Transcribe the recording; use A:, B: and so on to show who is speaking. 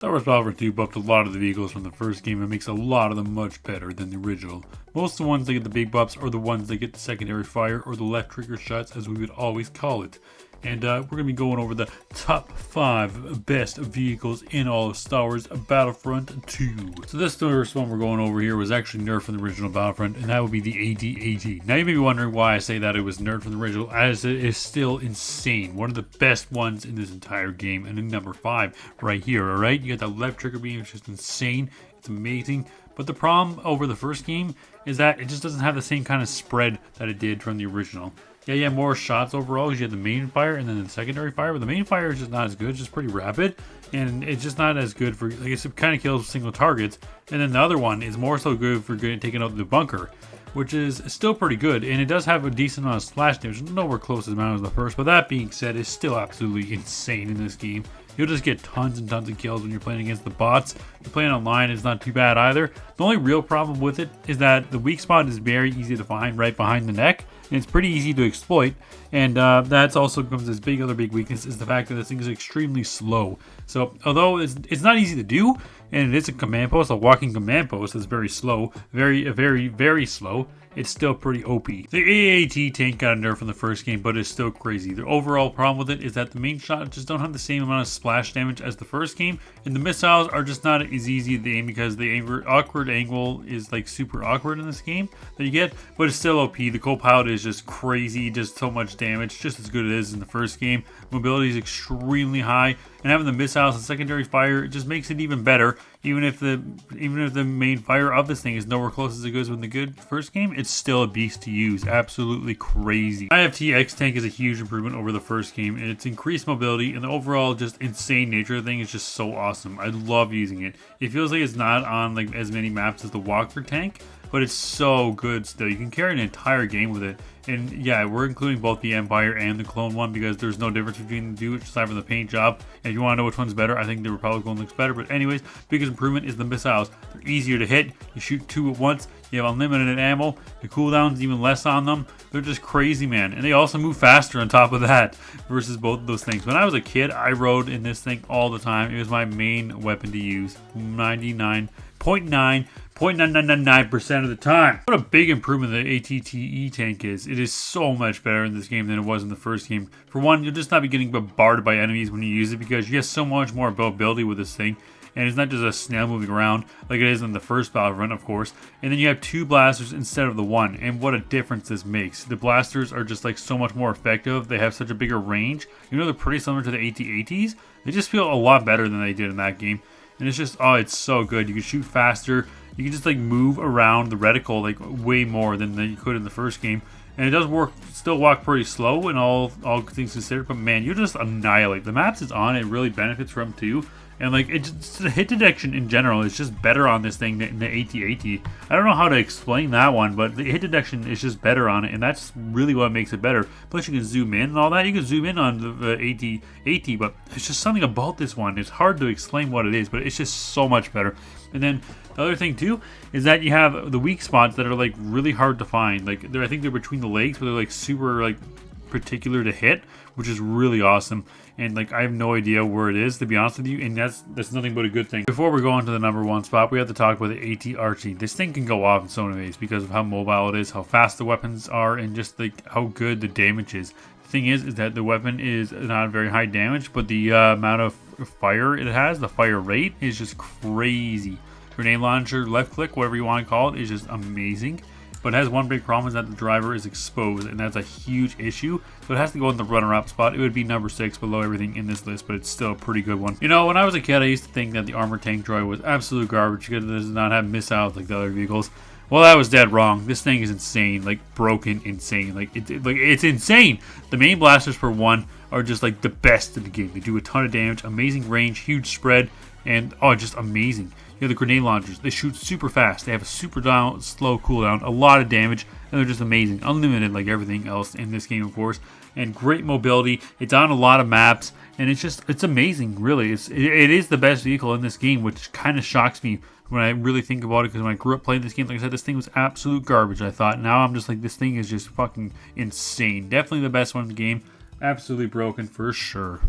A: Star Wars Battlefront 2 buffed a lot of the vehicles from the first game and makes a lot of them much better than the original. Most of the ones that get the big buffs are the ones that get the secondary fire or the left trigger shots, as we would always call it. And we're going to be going over the top 5 best vehicles in all of Star Wars Battlefront 2. So this first one we're going over here was actually nerfed from the original Battlefront, and that would be the AT-AT. Now you may be wondering why I say that it was nerfed from the original, as it is still insane. One of the best ones in this entire game, and in number 5 right here, alright? You got that left trigger beam, it's just insane. It's amazing. But the problem over the first game is that it just doesn't have the same kind of spread that it did from the original. Yeah, you have more shots overall because you have the main fire and then the secondary fire, but the main fire is just not as good. It's just pretty rapid, and it's just not as good for, like, it kind of kills single targets. And then the other one is more so good for taking out the bunker, which is still pretty good, and it does have a decent amount of splash damage, nowhere close as amount as the first. But that being said, it's still absolutely insane in this game. You'll just get tons and tons of kills when you're playing against the bots. If you're playing online, it's not too bad either. The only real problem with it is that the weak spot is very easy to find right behind the neck, and it's pretty easy to exploit. And that's also becomes this other big weakness, is the fact that this thing is extremely slow. So although it's not easy to do, and it is a command post, a walking command post that's very slow, very slow, it's still pretty OP. The AAT tank got a nerf from the first game, but it's still crazy. The overall problem with it is that the main shots just don't have the same amount of splash damage as the first game, and the missiles are just not as easy to aim because the awkward angle is like super awkward in this game that you get, but it's still OP. The co-pilot is just crazy, just so much damage, just as good as it is in the first game. Mobility is extremely high, and having the missiles and secondary fire, it just makes it even better. Even if the main fire of this thing is nowhere close as it goes with the good first game, it's still a beast to use. Absolutely crazy. IFTX tank is a huge improvement over the first game, and its increased mobility and the overall just insane nature of the thing is just so awesome. I love using it. It feels like it's not on like as many maps as the Walker tank, but it's so good still. You can carry an entire game with it. And yeah, we're including both the Empire and the Clone one because there's no difference between the two, aside from the paint job. And if you want to know which one's better, I think the Republic one looks better. But anyways, biggest improvement is the missiles. They're easier to hit. You shoot 2 at once. You have unlimited ammo. The cooldown's even less on them. They're just crazy, man. And they also move faster on top of that versus both of those things. When I was a kid, I rode in this thing all the time. It was my main weapon to use. 99.9% of the time. What a big improvement the ATTE tank is. It is so much better in this game than it was in the first game. For one, you'll just not be getting bombarded by enemies when you use it because you get so much more mobility with this thing. And it's not just a snail moving around like it is in the first Battlefront, of course. And then you have 2 blasters instead of the 1. And what a difference this makes. The blasters are just like so much more effective. They have such a bigger range. You know, they're pretty similar to the AT-ATs. They just feel a lot better than they did in that game. And it's just, oh, it's so good. You can shoot faster. You can just like move around the reticle like way more than you could in the first game. And it does still walk pretty slow in all things considered. But man, you just annihilate. The maps it's on, it really benefits from too. And like, it's just, the hit detection in general is just better on this thing than the AT-AT. I don't know how to explain that one, but the hit detection is just better on it, and that's really what makes it better. Plus, you can zoom in and all that. You can zoom in on the AT-AT, but it's just something about this one. It's hard to explain what it is, but it's just so much better. And then the other thing too is that you have the weak spots that are like really hard to find. Like, I think they're between the legs, but they're like super like particular to hit, which is really awesome. And like, I have no idea where it is, to be honest with you, and that's nothing but a good thing. Before we go on to the number 1 spot, we have to talk about the AT Archie. This thing can go off in so many ways because of how mobile it is, how fast the weapons are, and just like how good the damage is. The thing is that the weapon is not very high damage, but the amount of fire it has, the fire rate, is just crazy. Grenade launcher, left click, whatever you want to call it, is just amazing. But it has one big problem, is that the driver is exposed, and that's a huge issue. So it has to go in the runner-up spot. It would be number 6 below everything in this list, but it's still a pretty good one. You know, when I was a kid, I used to think that the armored tank droid was absolute garbage because it does not have missiles like the other vehicles. Well, that was dead wrong. This thing is insane, like broken insane. Like it's insane. The main blasters for 1 are just like the best in the game. They do a ton of damage, amazing range, huge spread, and oh, just amazing. You have the grenade launchers. They shoot super fast. They have a super slow cooldown, a lot of damage, and they're just amazing. Unlimited like everything else in this game, of course. And great mobility. It's on a lot of maps, and it's amazing, really. It is the best vehicle in this game, which kind of shocks me when I really think about it, because when I grew up playing this game, like I said, this thing was absolute garbage, I thought. Now I'm just like, this thing is just fucking insane. Definitely the best one in the game. Absolutely broken for sure.